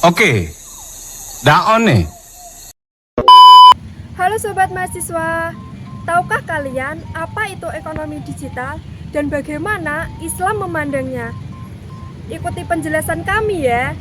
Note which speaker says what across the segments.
Speaker 1: Oke, daon nih.
Speaker 2: Halo Sobat Mahasiswa, tahukah kalian apa itu ekonomi digital dan bagaimana Islam memandangnya? Ikuti penjelasan kami ya.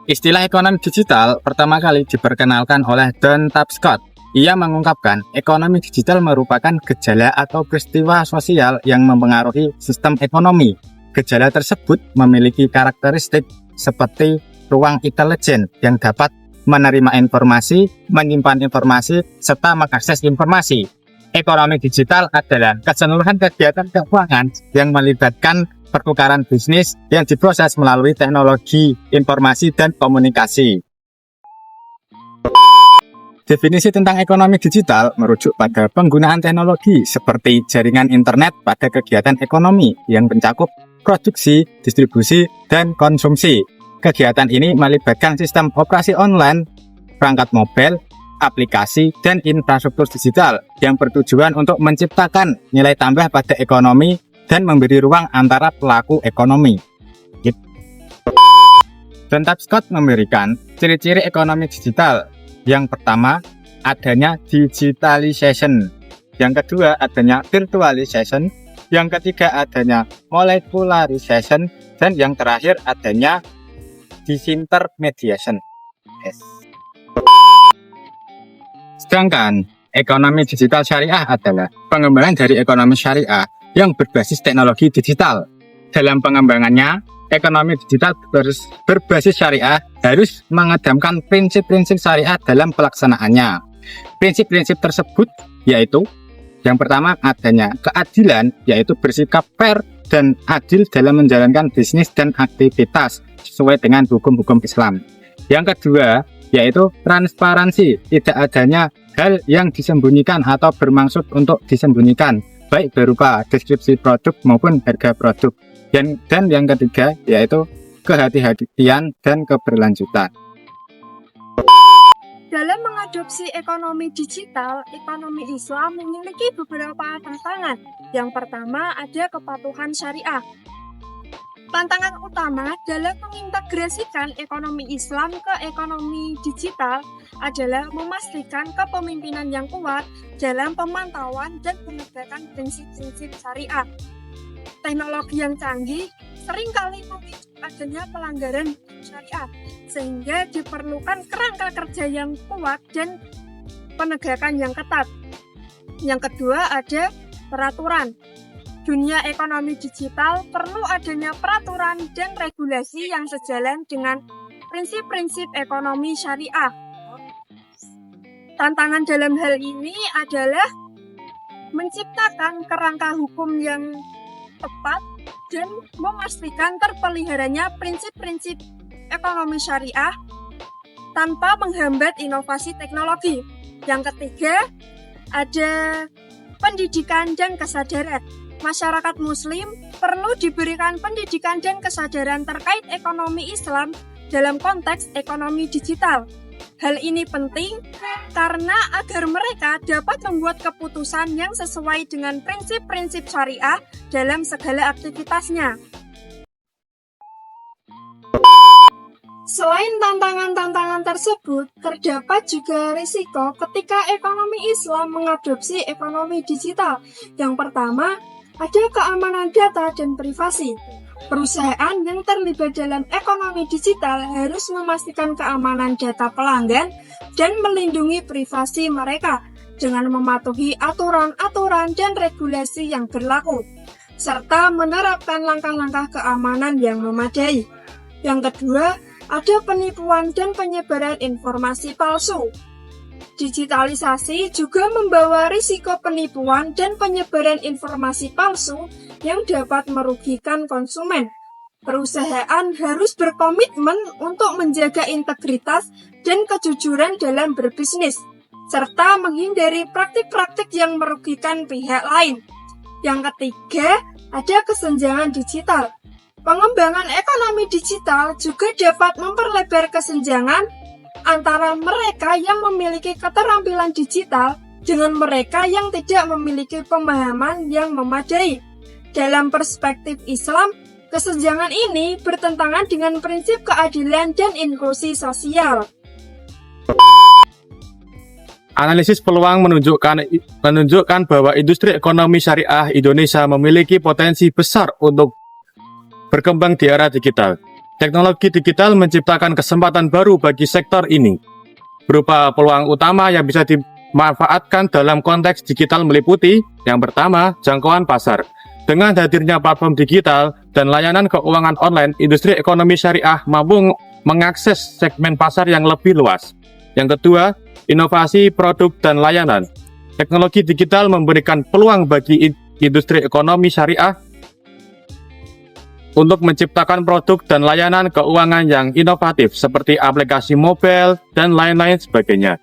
Speaker 3: Istilah ekonomi digital pertama kali diperkenalkan oleh Don Tapscott. Ia mengungkapkan ekonomi digital merupakan gejala atau peristiwa sosial yang mempengaruhi sistem ekonomi. Gejala tersebut memiliki karakteristik seperti ruang intelijen yang dapat menerima informasi, menyimpan informasi, serta mengakses informasi. Ekonomi digital adalah keseluruhan kegiatan keuangan yang melibatkan pertukaran bisnis yang diproses melalui teknologi, informasi, dan komunikasi. Definisi tentang ekonomi digital merujuk pada penggunaan teknologi seperti jaringan internet pada kegiatan ekonomi yang mencakup produksi, distribusi, dan konsumsi. Kegiatan ini melibatkan sistem operasi online, perangkat mobile, aplikasi, dan infrastruktur digital yang bertujuan untuk menciptakan nilai tambah pada ekonomi dan memberi ruang antara pelaku ekonomi. Don Tapscott memberikan ciri-ciri ekonomi digital. Yang pertama, adanya digitalization. Yang kedua, adanya virtualization. Yang ketiga, adanya molecularization. Dan yang terakhir, adanya disintermediation. Sedangkan ekonomi digital syariah adalah pengembangan dari ekonomi syariah yang berbasis teknologi digital. Dalam pengembangannya, ekonomi digital berbasis syariah harus mengedepankan prinsip-prinsip syariah dalam pelaksanaannya. Prinsip-prinsip tersebut yaitu yang pertama adanya keadilan, yaitu bersikap fair dan adil dalam menjalankan bisnis dan aktivitas sesuai dengan hukum-hukum Islam. Yang kedua yaitu transparansi, tidak adanya hal yang disembunyikan atau bermaksud untuk disembunyikan, baik berupa deskripsi produk maupun harga produk. Dan yang ketiga yaitu kehati-hatian dan keberlanjutan.
Speaker 2: Dalam mengadopsi ekonomi digital, ekonomi Islam memiliki beberapa tantangan. Yang pertama ada kepatuhan syariah. Tantangan utama dalam mengintegrasikan ekonomi Islam ke ekonomi digital adalah memastikan kepemimpinan yang kuat dalam pemantauan dan penegakan prinsip-prinsip syariah. Teknologi yang canggih seringkali memicu adanya pelanggaran syariah, sehingga diperlukan kerangka kerja yang kuat dan penegakan yang ketat. Yang kedua ada peraturan. Dunia ekonomi digital perlu adanya peraturan dan regulasi yang sejalan dengan prinsip-prinsip ekonomi syariah. Tantangan dalam hal ini adalah menciptakan kerangka hukum yang tepat dan memastikan terpeliharanya prinsip-prinsip ekonomi syariah tanpa menghambat inovasi teknologi. Yang ketiga, ada pendidikan dan kesadaran. Masyarakat Muslim perlu diberikan pendidikan dan kesadaran terkait ekonomi Islam dalam konteks ekonomi digital. Hal ini penting karena agar mereka dapat membuat keputusan yang sesuai dengan prinsip-prinsip syariah dalam segala aktivitasnya. Selain tantangan-tantangan tersebut, terdapat juga risiko ketika ekonomi Islam mengadopsi ekonomi digital. Yang pertama, ada keamanan data dan privasi. Perusahaan yang terlibat dalam ekonomi digital harus memastikan keamanan data pelanggan dan melindungi privasi mereka dengan mematuhi aturan-aturan dan regulasi yang berlaku, serta menerapkan langkah-langkah keamanan yang memadai. Yang kedua, ada penipuan dan penyebaran informasi palsu. Digitalisasi juga membawa risiko penipuan dan penyebaran informasi palsu yang dapat merugikan konsumen. Perusahaan harus berkomitmen untuk menjaga integritas dan kejujuran dalam berbisnis, serta menghindari praktik-praktik yang merugikan pihak lain. Yang ketiga, ada kesenjangan digital. Pengembangan ekonomi digital juga dapat memperlebar kesenjangan antara mereka yang memiliki keterampilan digital dengan mereka yang tidak memiliki pemahaman yang memadai. Dalam perspektif Islam, Kesenjangan ini bertentangan dengan prinsip keadilan dan inklusi sosial.
Speaker 4: Analisis peluang menunjukkan bahwa industri ekonomi syariah Indonesia memiliki potensi besar untuk berkembang di era digital. Teknologi digital menciptakan kesempatan baru bagi sektor ini, berupa peluang utama yang bisa dimanfaatkan dalam konteks digital meliputi, yang pertama, jangkauan pasar. Dengan hadirnya platform digital dan layanan keuangan online, industri ekonomi syariah mampu mengakses segmen pasar yang lebih luas. Yang kedua, inovasi produk dan layanan. Teknologi digital memberikan peluang bagi industri ekonomi syariah untuk menciptakan produk dan layanan keuangan yang inovatif seperti aplikasi mobile dan lain-lain sebagainya.